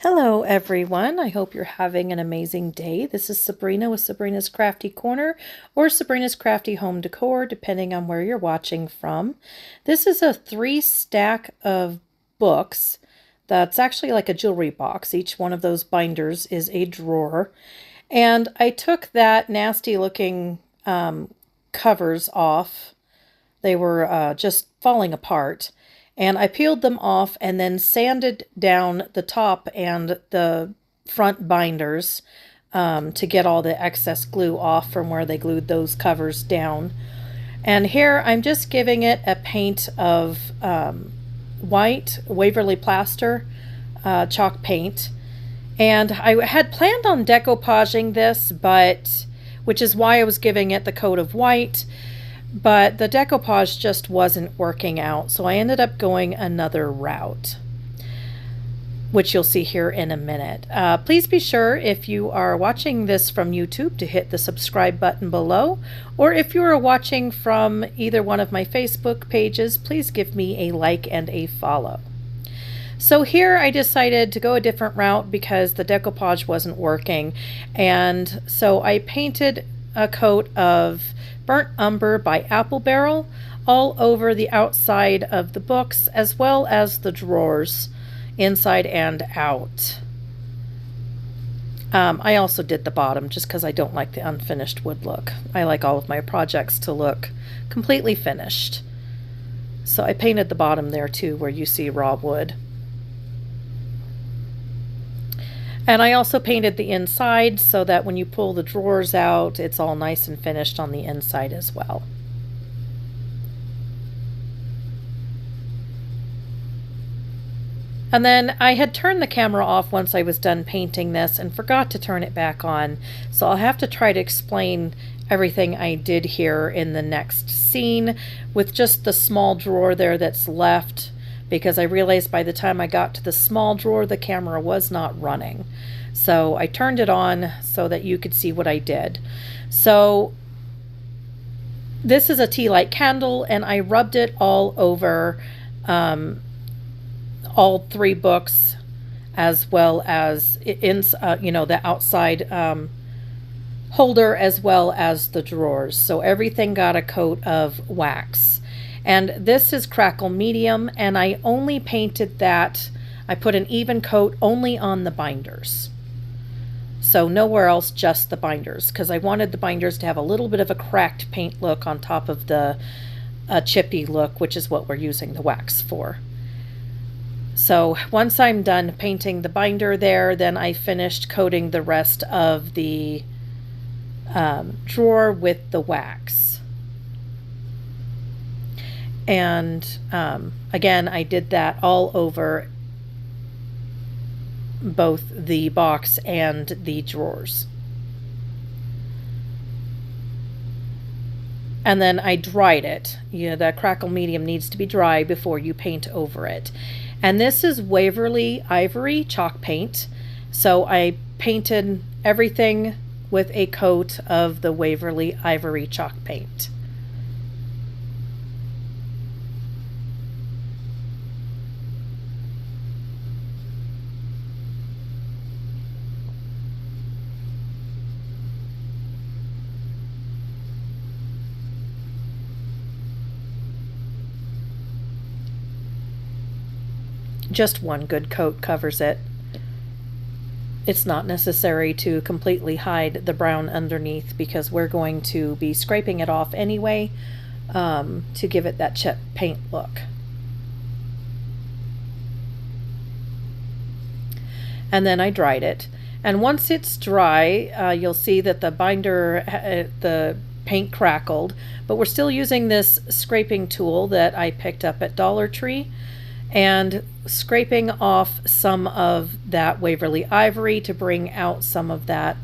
Hello everyone, I hope you're having an amazing day. This is Sabrina with Sabrina's Crafty Corner or Sabrina's Crafty Home Decor, depending on where you're watching from. This is a 3-stack of books that's actually like a jewelry box. Each one of those binders is a drawer. And I took that nasty looking covers off. They were just falling apart. And I peeled them off and then sanded down the top and the front binders to get all the excess glue off from where they glued those covers down. And here I'm just giving it a paint of white Waverly Plaster chalk paint. And I had planned on decoupaging this, which is why I was giving it the coat of white. But the decoupage just wasn't working out, so I ended up going another route, which you'll see here in a minute. Please be sure, if you are watching this from YouTube, to hit the subscribe button below, or if you are watching from either one of my Facebook pages, please give me a like and a follow. So here I decided to go a different route because the decoupage wasn't working, and so I painted a coat of Burnt Umber by Apple Barrel all over the outside of the books as well as the drawers inside and out. I also did the bottom just because I don't like the unfinished wood look. I like all of my projects to look completely finished. So I painted the bottom there too, where you see raw wood. And I also painted the inside so that when you pull the drawers out, it's all nice and finished on the inside as well. And then I had turned the camera off once I was done painting this and forgot to turn it back on. So I'll have to try to explain everything I did here in the next scene with just the small drawer there that's left, because I realized by the time I got to the small drawer, the camera was not running. So I turned it on so that you could see what I did. So this is a tea light candle, and I rubbed it all over all 3 books, as well as the outside holder, as well as the drawers. So everything got a coat of wax. And this is Crackle Medium, and I only painted that. I put an even coat only on the binders. So nowhere else, just the binders, because I wanted the binders to have a little bit of a cracked paint look on top of the chippy look, which is what we're using the wax for. So once I'm done painting the binder there, then I finished coating the rest of the drawer with the wax. And again, I did that all over both the box and the drawers. And then I dried it. The Crackle Medium needs to be dry before you paint over it. And this is Waverly Ivory chalk paint. So I painted everything with a coat of the Waverly Ivory chalk paint. Just one good coat covers it. It's not necessary to completely hide the brown underneath because we're going to be scraping it off anyway to give it that chip paint look. And then I dried it. And once it's dry, you'll see that the binder, the paint crackled, but we're still using this scraping tool that I picked up at Dollar Tree, and scraping off some of that Waverly Ivory to bring out some of that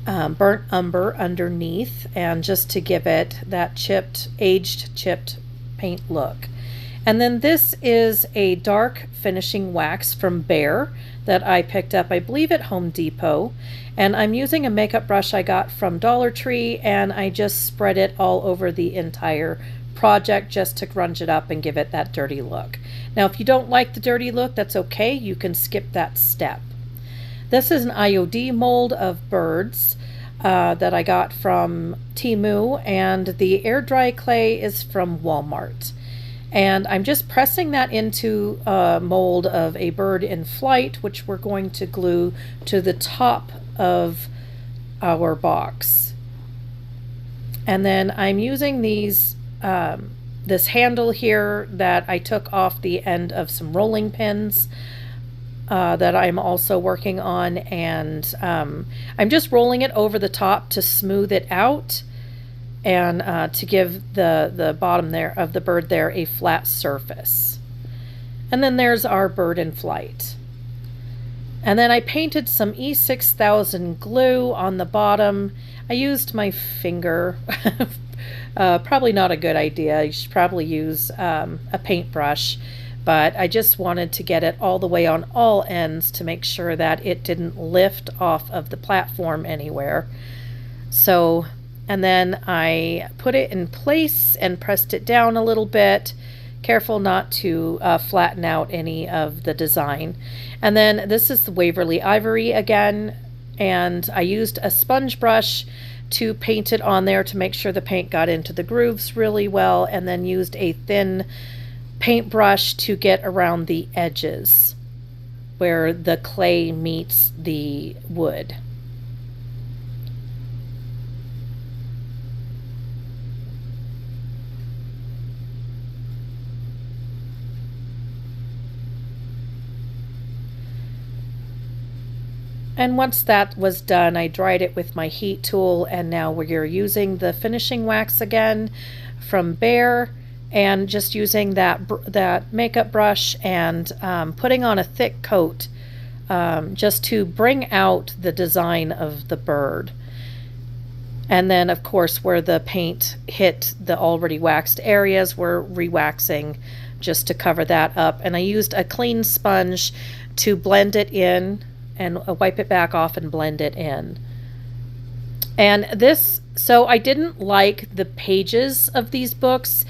burnt umber underneath, and just to give it that aged chipped paint look. And then this is a dark finishing wax from Behr that I picked up, I believe, at Home Depot. And I'm using a makeup brush I got from Dollar Tree, and I just spread it all over the entire project just to grunge it up and give it that dirty look. Now, if you don't like the dirty look, that's okay. You can skip that step. This is an IOD mold of birds that I got from Temu, and the air dry clay is from Walmart. And I'm just pressing that into a mold of a bird in flight, which we're going to glue to the top of our box. And then I'm using these this handle here that I took off the end of some rolling pins that I'm also working on, and I'm just rolling it over the top to smooth it out and to give the bottom there of the bird there a flat surface. And then there's our bird in flight. And then I painted some E6000 glue on the bottom. I used my finger. Probably not a good idea. You should probably use a paintbrush, but I just wanted to get it all the way on all ends to make sure that it didn't lift off of the platform anywhere. So, and then I put it in place and pressed it down a little bit, careful not to flatten out any of the design. And then this is the Waverly Ivory again, and I used a sponge brush to paint it on there to make sure the paint got into the grooves really well, and then used a thin paintbrush to get around the edges where the clay meets the wood. And once that was done, I dried it with my heat tool, and now we're using the finishing wax again from Behr, and just using that makeup brush and putting on a thick coat just to bring out the design of the bird. And then, of course, where the paint hit the already waxed areas, we're re-waxing just to cover that up. And I used a clean sponge to blend it in and wipe it back off and blend it in. And this, so I didn't like the pages of these books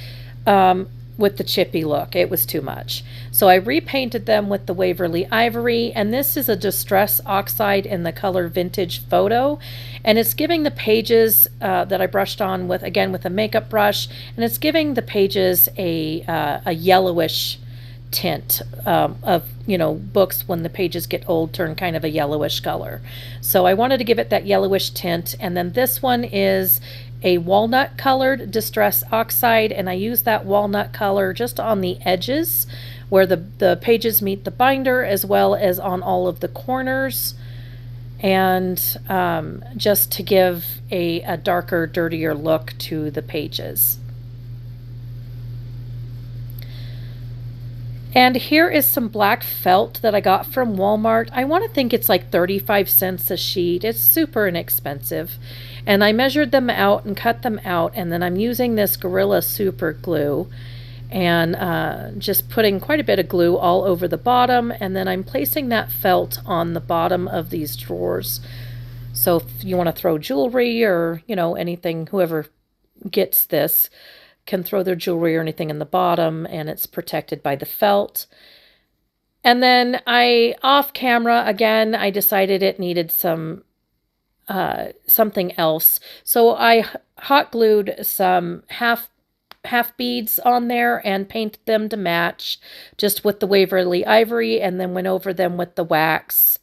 with the chippy look. It was too much. So I repainted them with the Waverly Ivory, and this is a Distress Oxide in the color Vintage Photo, and it's giving the pages that I brushed on with, again, with a makeup brush, and it's giving the pages a yellowish tint of, you know, books when the pages get old turn kind of a yellowish color. So I wanted to give it that yellowish tint. And then this one is a walnut colored Distress Oxide, and I use that walnut color just on the edges where the pages meet the binder, as well as on all of the corners, and just to give a darker, dirtier look to the pages. And here is some black felt that I got from Walmart. I want to think it's like 35 cents a sheet. It's super inexpensive. And I measured them out and cut them out, and then I'm using this Gorilla Super Glue and just putting quite a bit of glue all over the bottom, and then I'm placing that felt on the bottom of these drawers. So if you want to throw jewelry or, you know, anything, whoever gets this can throw their jewelry or anything in the bottom, and it's protected by the felt. And then off camera, again, I decided it needed some something else. So I hot glued some half beads on there and painted them to match just with the Waverly Ivory, and then went over them with the wax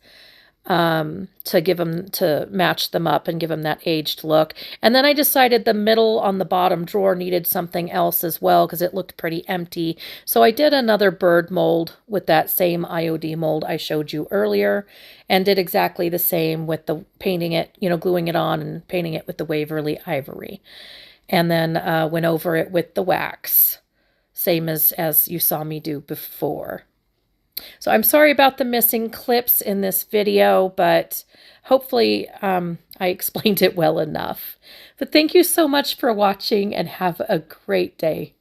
to match them up and give them that aged look. And then I decided the middle on the bottom drawer needed something else as well because it looked pretty empty. So I did another bird mold with that same IOD mold I showed you earlier, and did exactly the same with the painting it, you know, gluing it on and painting it with the Waverly Ivory. And then went over it with the wax, same as you saw me do before. So I'm sorry about the missing clips in this video, but hopefully I explained it well enough. But thank you so much for watching, and have a great day.